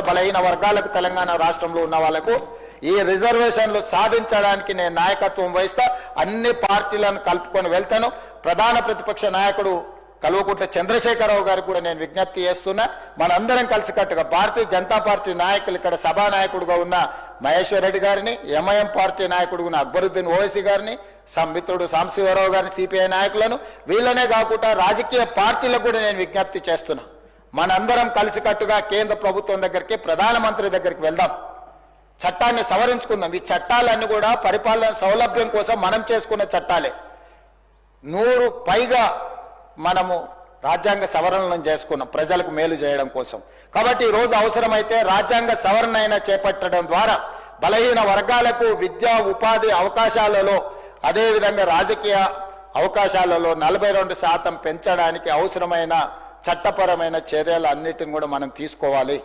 బలహీన వర్గాలకు తెలంగాణ రాష్ట్రంలో ఉన్న వాళ్ళకు ఈ రిజర్వేషన్లు సాధించడానికి నేను నాయకత్వం వహిస్తా. అన్ని పార్టీలను కలుపుకొని వెళ్తాను. ప్రధాన ప్రతిపక్ష నాయకుడు కల్వకుంట్ల చంద్రశేఖరరావు గారికి కూడా నేను విజ్ఞప్తి చేస్తున్నా. మనందరం కలిసికట్టుగా భారతీయ జనతా పార్టీ నాయకులు, ఇక్కడ సభా నాయకుడుగా ఉన్న మహేశ్వర్ రెడ్డి గారిని, ఎంఐఎం పార్టీ నాయకుడుగా ఉన్న అక్బరుద్దీన్ ఓవైసీ గారిని, మిత్రుడు సాంబశివరావు గారిని, సిపిఐ నాయకులను, వీళ్ళనే కాకుండా రాజకీయ పార్టీలకు కూడా నేను విజ్ఞప్తి చేస్తున్నా. మనందరం కలిసికట్టుగా కేంద్ర ప్రభుత్వం దగ్గరికి, ప్రధానమంత్రి దగ్గరికి వెళ్దాం. చట్టాన్ని సవరించుకుందాం. ఈ చట్టాలన్నీ కూడా పరిపాలన సౌలభ్యం కోసం మనం చేసుకున్న చట్టాలే. 100 పైగా మనము రాజ్యాంగ సవరణలను చేసుకున్నాం ప్రజలకు మేలు చేయడం కోసం. కాబట్టి ఈరోజు అవసరమైతే రాజ్యాంగ సవరణ అయినా చేపట్టడం ద్వారా బలహీన వర్గాలకు విద్యా ఉపాధి అవకాశాలలో, అదేవిధంగా రాజకీయ అవకాశాలలో 42% పెంచడానికి అవసరమైన చట్టపరమైన చర్యలు అన్నిటిని కూడా మనం తీసుకోవాలి.